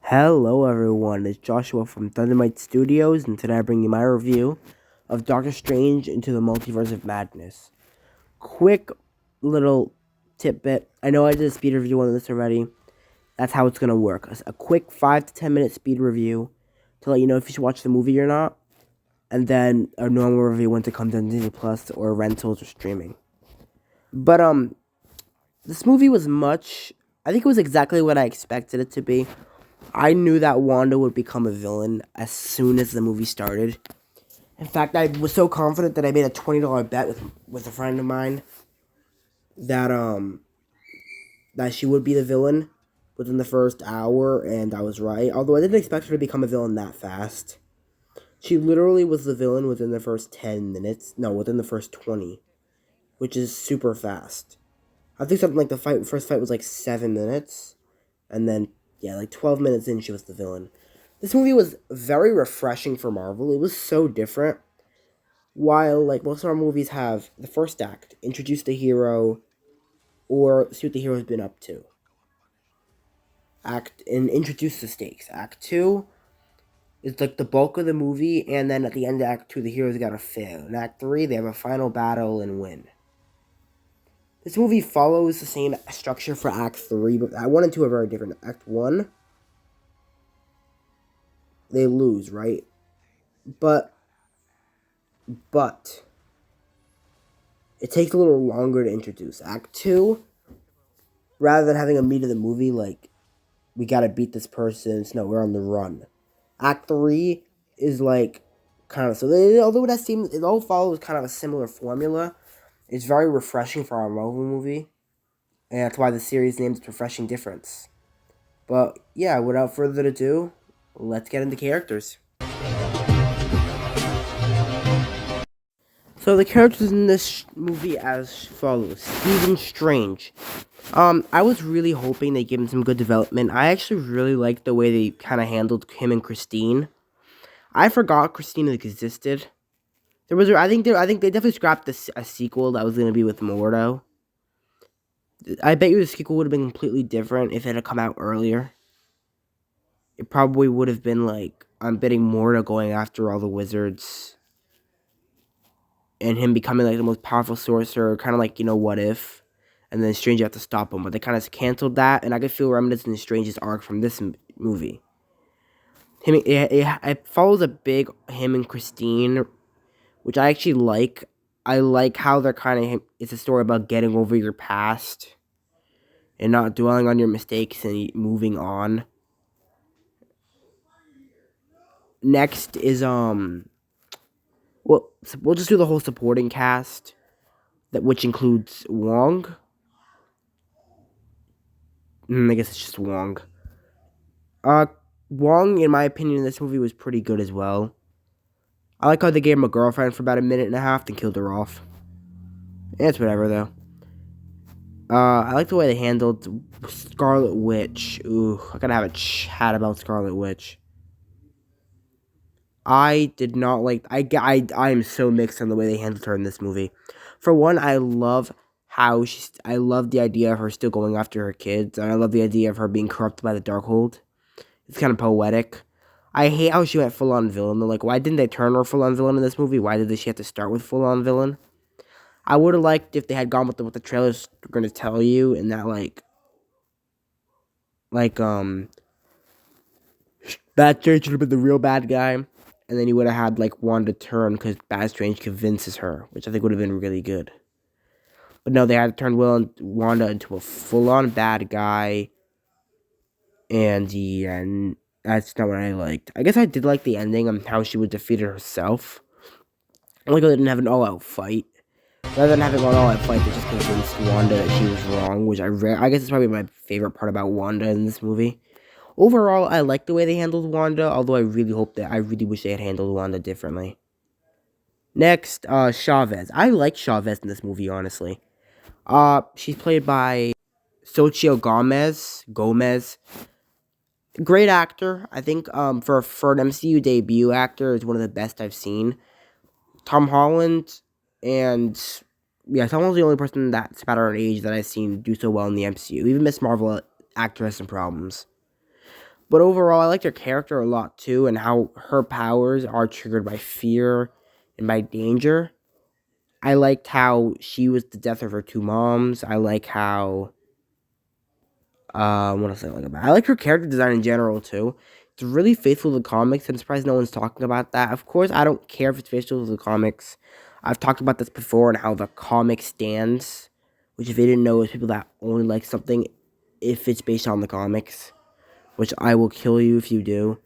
Hello everyone, it's Joshua from Thundermite Studios, and today I bring you my review of Doctor Strange into the Multiverse of Madness. Quick little tidbit. I know I did a speed review on this already. That's how it's going to work. A quick 5 to 10 minute speed review to let you know if you should watch the movie or not. And then a normal review once it comes on Disney Plus or rentals or streaming. But this movie was I think it was exactly what I expected it to be. I knew that Wanda would become a villain as soon as the movie started. In fact, I was so confident that I made a $20 bet with a friend of mine that that she would be the villain within the first hour, and I was right. Although I didn't expect her to become a villain that fast. She literally was the villain within the first 10 minutes. No, within the first 20, which is super fast. I think something like the first fight was like 7 minutes, and then yeah, like 12 minutes in, she was the villain. This movie was very refreshing for Marvel. It was so different. While, like, most of our movies have the first act, introduce the hero, or see what the hero's been up to. And introduce the stakes. Act 2 is, like, the bulk of the movie, and then at the end of Act 2, the hero's gotta fail. In Act 3, they have a final battle and win. This movie follows the same structure for Act 3, but Act 1 and 2 are very different. Act 1, they lose, right? But it takes a little longer to introduce. Act 2, rather than having a meat of the movie, like, we gotta beat this person, no, we're on the run. Act 3 is like, kind of, although it all follows kind of a similar formula, it's very refreshing for our Marvel movie, and that's why the series named it Refreshing Difference. But, yeah, without further ado, let's get into characters. So the characters in this movie as follows. Stephen Strange. I was really hoping they give him some good development. I actually really liked the way they kind of handled him and Christine. I forgot Christine existed. I think they definitely scrapped a sequel that was gonna be with Mordo. I bet you the sequel would have been completely different if it had come out earlier. It probably would have been like I'm betting Mordo going after all the wizards and him becoming like the most powerful sorcerer, kind of like, What If, and then Strange have to stop him, but they kind of canceled that, and I could feel remnants in Strange's arc from this movie. It follows a big him and Christine, which I actually like. I like how they're it's a story about getting over your past and not dwelling on your mistakes and moving on. Next is we'll just do the whole supporting cast, which includes Wong. I guess it's just Wong. Wong, in my opinion, in this movie was pretty good as well. I like how they gave him a girlfriend for about a minute and a half, then killed her off. It's whatever, though. I like the way they handled Scarlet Witch. Ooh, I gotta have a chat about Scarlet Witch. I did not like... I am so mixed on the way they handled her in this movie. For one, I love I love the idea of her still going after her kids, and I love the idea of her being corrupted by the Darkhold. It's kind of poetic. I hate how she went full-on villain. Like, why didn't they turn her full-on villain in this movie? Why did she have to start with full-on villain? I would have liked if they had gone with what the trailers were going to tell you, and that, Bad Strange should have been the real bad guy, and then you would have had, Wanda turn because Bad Strange convinces her, which I think would have been really good. But no, they had to turn Wanda into a full-on bad guy, and that's not what I liked. I guess I did like the ending on how she was defeated herself. I like how they didn't have an all-out fight. Rather than having an all-out fight, they just convinced Wanda that she was wrong, which I guess it's probably my favorite part about Wanda in this movie. Overall, I like the way they handled Wanda, although I really wish they had handled Wanda differently. Next, Chavez. I like Chavez in this movie, honestly. She's played by Xochitl Gomez. Great actor. I think for an MCU debut actor is one of the best I've seen. Tom Holland and Tom Holland's the only person that's about our age that I've seen do so well in the MCU. Even Miss Marvel actor has some problems. But overall, I liked her character a lot too, and how her powers are triggered by fear and by danger. I liked how she was the death of her two moms. I like how what else I like about it? I like her character design in general too. It's really faithful to the comics. I'm surprised no one's talking about that. Of course, I don't care if it's faithful to the comics. I've talked about this before and how the comic stands, which if you didn't know is people that only like something if it's based on the comics, which I will kill you if you do.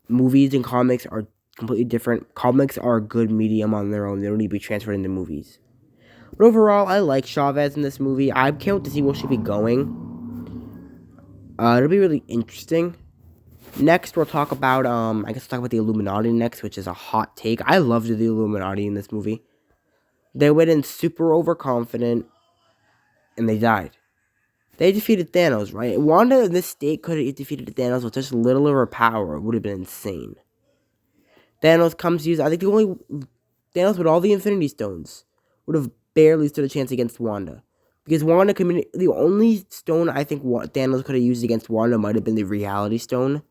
Movies and comics are completely different. Comics are a good medium on their own. They don't need to be transferred into movies. But overall, I like Chavez in this movie. I can't wait to see where she'll be going. It'll be really interesting. Next, we'll talk about, I guess we'll talk about the Illuminati next, which is a hot take. I loved the Illuminati in this movie. They went in super overconfident, and they died. They defeated Thanos, right? Wanda in this state could have defeated Thanos with just little of her power. It would have been insane. Thanos comes to use, I think Thanos with all the Infinity Stones would have barely stood a chance against Wanda. Because the only stone I think Thanos could have used against Wanda might have been the Reality Stone.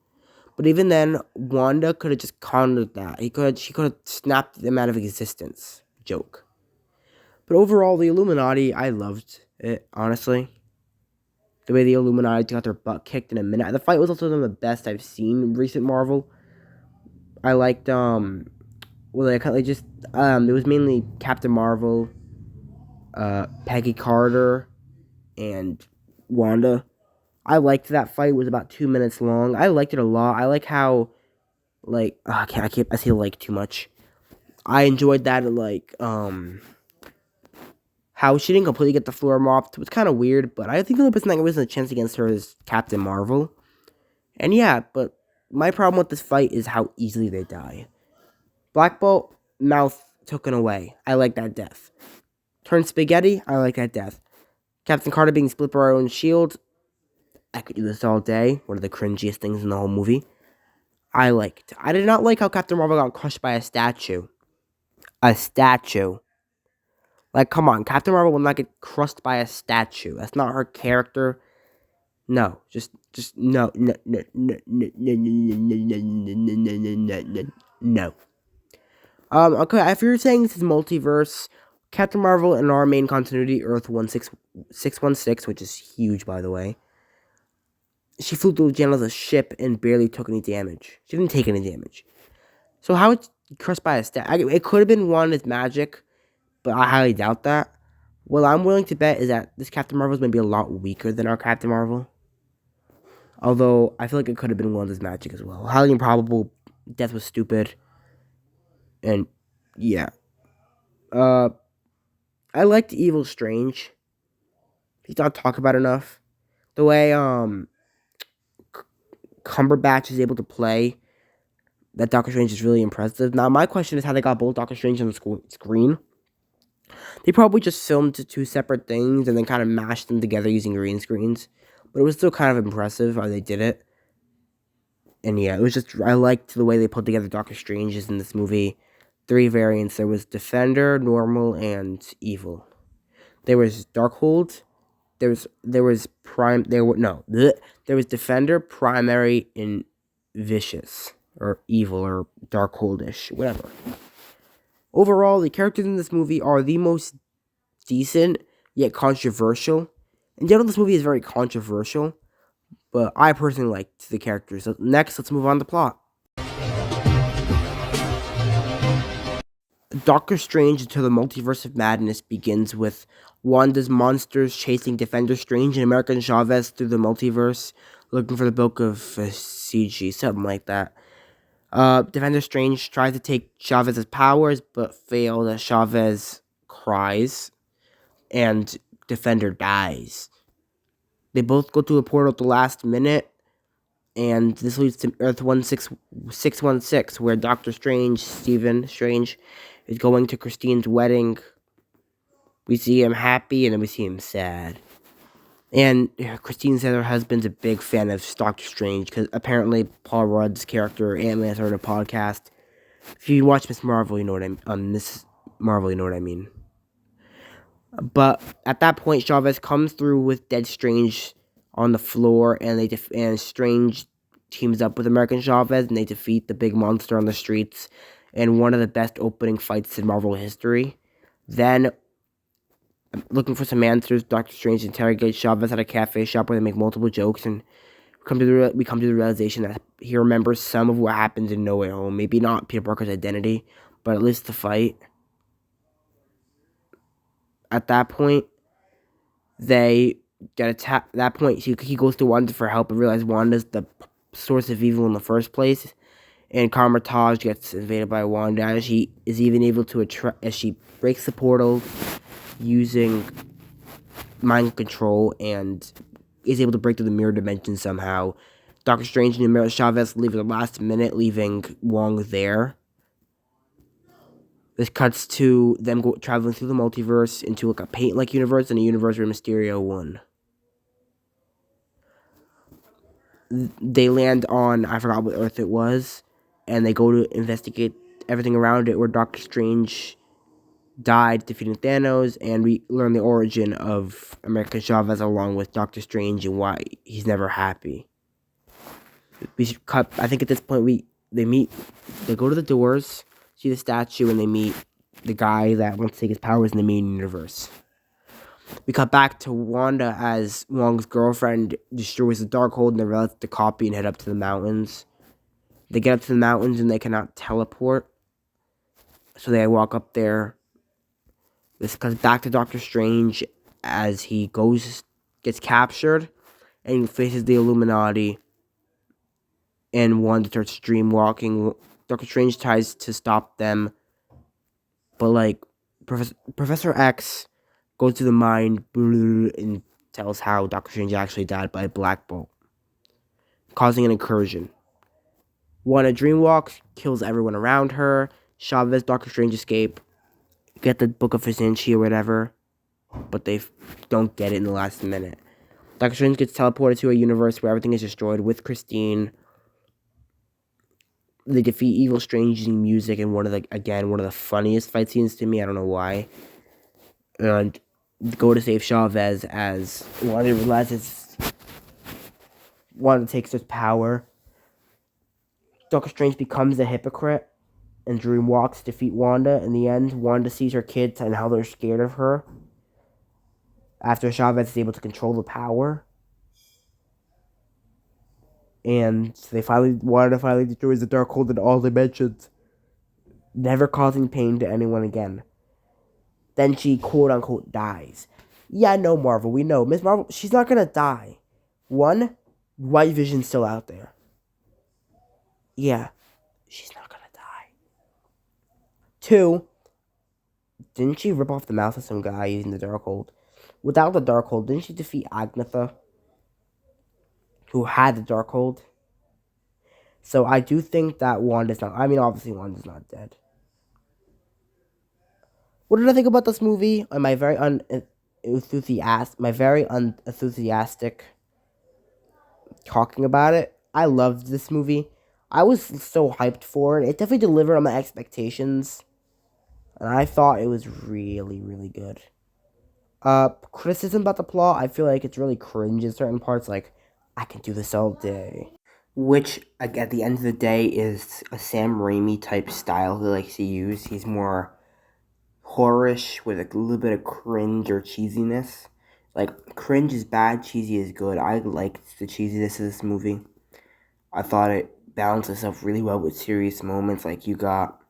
But even then, Wanda could have just countered that. She could have snapped them out of existence. Joke. But overall, the Illuminati, I loved it, honestly. The way the Illuminati got their butt kicked in a minute. The fight was also one of the best I've seen in recent Marvel. I liked, it was mainly Captain Marvel, Peggy Carter, and Wanda. I liked that fight. It was about 2 minutes long. I liked it a lot. I like how, I say like too much. I enjoyed that, how she didn't completely get the floor mopped. It was kind of weird, but I think the only person that was a chance against her is Captain Marvel. And yeah, but my problem with this fight is how easily they die. Black Bolt, mouth taken away. I like that death. Turned spaghetti, I like that death. Captain Carter being split by her own shield, I could do this all day. One of the cringiest things in the whole movie. I did not like how Captain Marvel got crushed by a statue. A statue. Like, come on, Captain Marvel will not get crushed by a statue. That's not her character. No, just no, no, no, no, no, no, no, no, no. Okay, if you're saying this is multiverse, Captain Marvel in our main continuity, Earth 616, which is huge, by the way. She flew through Janela's ship and barely took any damage. She didn't take any damage. So how it's crushed by a statue? It could have been Wanda's magic, but I highly doubt that. What I'm willing to bet is that this Captain Marvel is going to be a lot weaker than our Captain Marvel. Although, I feel like it could have been Wanda's magic as well. Highly improbable. Death was stupid. And, yeah. I liked Evil Strange. He's not talked about enough. The way, Cumberbatch is able to play that Doctor Strange is really impressive. Now, my question is how they got both Doctor Strange on the screen. They probably just filmed two separate things and then kind of mashed them together using green screens. But it was still kind of impressive how they did it. And yeah, it was just, I liked the way they put together Doctor Strange's in this movie. 3 variants. There was Defender, Normal, and Evil. There was Darkhold. There was Defender, Primary, and Vicious. Or Evil, or Darkholdish, whatever. Overall, the characters in this movie are the most decent, yet controversial. In general, this movie is very controversial, but I personally liked the characters. So next, let's move on to plot. Doctor Strange Into the Multiverse of Madness begins with Wanda's monsters chasing Defender Strange and American Chavez through the multiverse, looking for the Book of CG, something like that. Defender Strange tries to take Chavez's powers, but fails as Chavez cries, and Defender dies. They both go to a portal at the last minute, and this leads to Earth 616, where Doctor Strange, Stephen Strange, is going to Christine's wedding. We see him happy, and then we see him sad. And Christine said her husband's a big fan of Doctor Strange, because apparently Paul Rudd's character, Ant-Man, started a podcast. If you watch Miss Marvel, you know what I mean. Miss Marvel, you know what I mean. But at that point, Chavez comes through with Dead Strange on the floor, and Strange teams up with American Chavez, and they defeat the big monster on the streets in one of the best opening fights in Marvel history. Then, looking for some answers, Doctor Strange interrogates Chavez at a cafe shop where they make multiple jokes, and we come to the realization that he remembers some of what happened in No Way Home. Maybe not Peter Parker's identity, but at least the fight. At that point, they get attacked. At that point, he goes to Wanda for help and realizes Wanda's the source of evil in the first place. And Kamar-Taj gets invaded by Wanda, and she is even able to as she breaks the portal using mind control and is able to break through the mirror dimension somehow. Doctor Strange and America Chavez leave at the last minute, leaving Wong there. This cuts to them traveling through the multiverse into like a paint-like universe and a universe where Mysterio won. They land on, I forgot what Earth it was, and they go to investigate everything around it, where Doctor Strange died defeating Thanos, and we learn the origin of America Chavez along with Doctor Strange and why he's never happy. We should cut. I think at this point they go to the doors, see the statue, and they meet the guy that wants to take his powers in the main universe. We cut back to Wanda as Wong's girlfriend destroys the Darkhold and they realize the copy and head up to the mountains. They get up to the mountains and they cannot teleport, so they walk up there. This cuts back to Doctor Strange as he gets captured, and he faces the Illuminati. And Wanda starts dream walking. Doctor Strange tries to stop them, but like Professor X goes to the mind and tells how Doctor Strange actually died by a black bolt, causing an incursion. Wanda dreamwalks, kills everyone around her. Chavez, Doctor Strange escape, get the Book of Fizenci or whatever, but they don't get it in the last minute. Doctor Strange gets teleported to a universe where everything is destroyed with Christine. They defeat Evil Strange using music and one of the funniest fight scenes to me. I don't know why. And go to save Chavez as Wanda realizes Wanda takes his power. Doctor Strange becomes a hypocrite and dreamwalks to defeat Wanda. In the end, Wanda sees her kids and how they're scared of her after Chavez is able to control the power. And Wanda finally destroys the Darkhold in all dimensions, never causing pain to anyone again. Then she quote-unquote dies. Yeah, no, Marvel, we know. Miss Marvel, she's not gonna die. One, White Vision's still out there. Yeah, she's not gonna die. Two, didn't she rip off the mouth of some guy using the Darkhold? Without the Darkhold, didn't she defeat Agnetha, who had the Darkhold? So I do think that Wanda's not... I mean, obviously Wanda's not dead. What did I think about this movie? My very unenthusiastic talking about it. I loved this movie. I was so hyped for it. It definitely delivered on my expectations, and I thought it was really, really good. Criticism about the plot, I feel like it's really cringe in certain parts, like, I can do this all day. Which, like, at the end of the day, is a Sam Raimi type style he likes to use. He's more horrorish with a little bit of cringe or cheesiness. Like, cringe is bad, cheesy is good. I liked the cheesiness of this movie. I thought it balanced itself really well with serious moments. Like, you got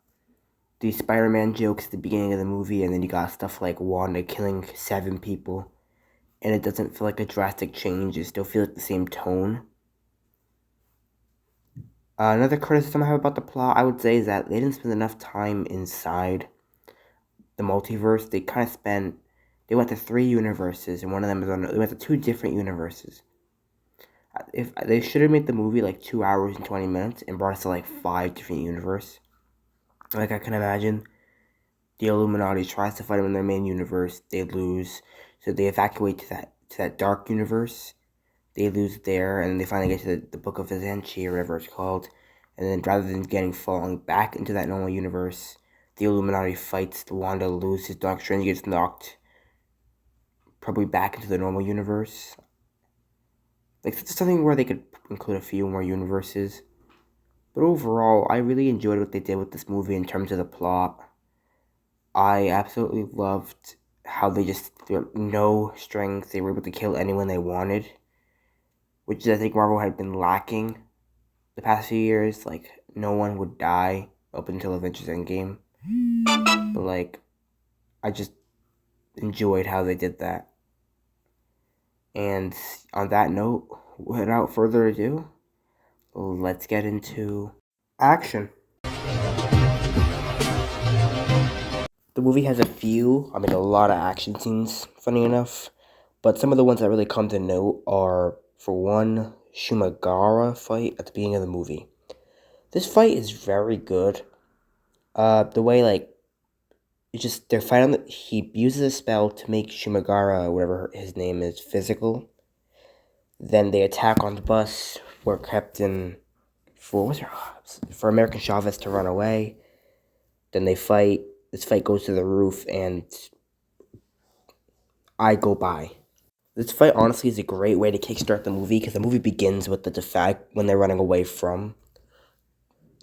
the Spider-Man jokes at the beginning of the movie, and then you got stuff like Wanda killing 7 people. And it doesn't feel like a drastic change. It still feels like the same tone. Another criticism I have about the plot, I would say, is that they didn't spend enough time inside the multiverse. They went to 3 universes, and one of them they went to 2 different universes. If they should have made the movie like 2 hours and 20 minutes and brought us to like 5 different universes. Like, I can imagine the Illuminati tries to fight them in their main universe, they lose, so they evacuate to that dark universe. They lose there, and then they finally get to the Book of Fizenci, or whatever it's called. And then rather than falling back into that normal universe, the Illuminati fights, the Wanda loses, Doctor Strange gets knocked probably back into the normal universe. Like, it's something where they could include a few more universes. But overall, I really enjoyed what they did with this movie in terms of the plot. I absolutely loved how they just, no strings, they were able to kill anyone they wanted, which I think Marvel had been lacking the past few years. Like, no one would die up until Avengers Endgame. But, like, I just enjoyed how they did that. And on that note, without further ado, let's get into action. The movie has a lot of action scenes, funny enough. But some of the ones that really come to note are, for one, Shumagara fight at the beginning of the movie. This fight is very good. The way, like, it's just, they're fighting, he uses a spell to make Shumagara, whatever his name is, physical. Then they attack on the bus where Captain, for American Chavez to run away. Then they fight. This fight goes to the roof, and I go by. This fight, honestly, is a great way to kickstart the movie, because the movie begins with the fact when they're running away from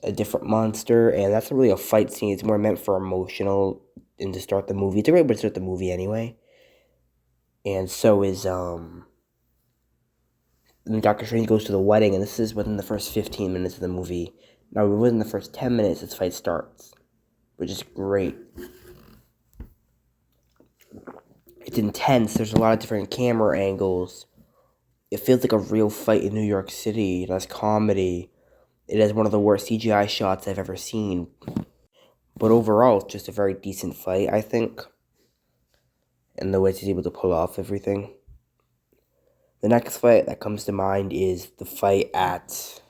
a different monster, and that's not really a fight scene. It's more meant for emotional and to start the movie. It's a great way to start the movie anyway. And so is, then Doctor Strange goes to the wedding, and this is within the first 15 minutes of the movie. Now, within the first 10 minutes, this fight starts, which is great. It's intense. There's a lot of different camera angles. It feels like a real fight in New York City. It has comedy. It has one of the worst CGI shots I've ever seen. But overall, it's just a very decent fight, I think. And the way he's able to pull off everything. The next fight that comes to mind is the fight at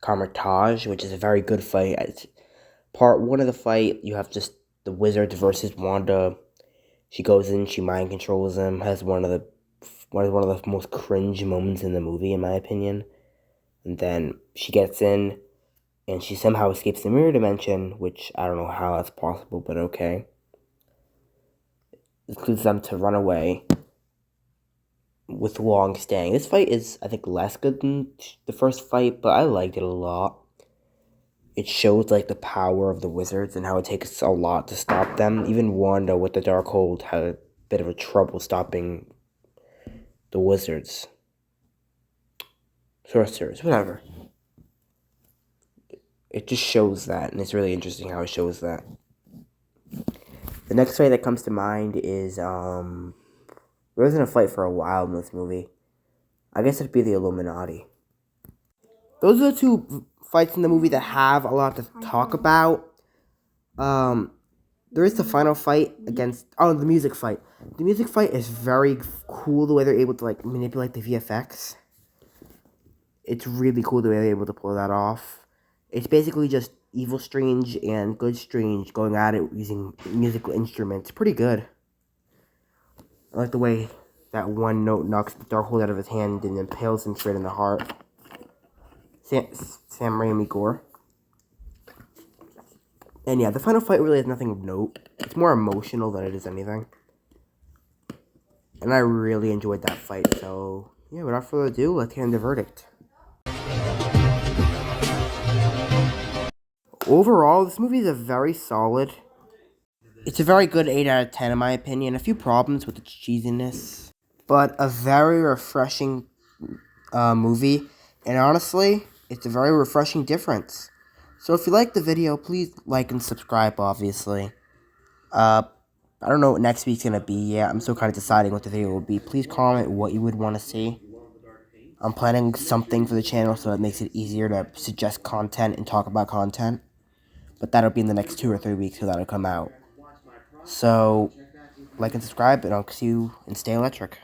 Carmitage, which is a very good fight. Part one of the fight, you have just the Wizard versus Wanda. She goes in, she mind controls him, has one of the most cringe moments in the movie, in my opinion. And then she gets in, and she somehow escapes the mirror dimension, which I don't know how that's possible, but okay. This leads them to run away with Wong staying. This fight is, I think, less good than the first fight, but I liked it a lot. It shows, like, the power of the wizards and how it takes a lot to stop them. Even Wanda with the Darkhold had a bit of a trouble stopping the wizards. Sorcerers, whatever. It just shows that, and it's really interesting how it shows that. The next fight that comes to mind is, there wasn't a fight for a while in this movie. I guess it'd be the Illuminati. Those are the two fights in the movie that have a lot to talk about. There is the final fight against... Oh, the music fight. The music fight is very cool, the way they're able to, like, manipulate the VFX. It's really cool the way they're able to pull that off. It's basically just evil Strange and good Strange going at it using musical instruments. Pretty good. I like the way that one note knocks the Darkhold out of his hand and impales him straight in the heart. Sam Raimi gore. And yeah, the final fight really has nothing of note. It's more emotional than it is anything. And I really enjoyed that fight. So, yeah, without further ado, let's get into the verdict. Overall, this movie is a very solid. It's a very good 8 out of 10 in my opinion. A few problems with its cheesiness, but a very refreshing movie. And honestly, it's a very refreshing difference. So if you like the video, please like and subscribe, obviously. I don't know what next week's going to be yet. I'm still kind of deciding what the video will be. Please comment what you would want to see. I'm planning something for the channel so it makes it easier to suggest content and talk about content. But that'll be in the next 2 or 3 weeks, so that'll come out. So, like and subscribe, and I'll see you, and stay electric.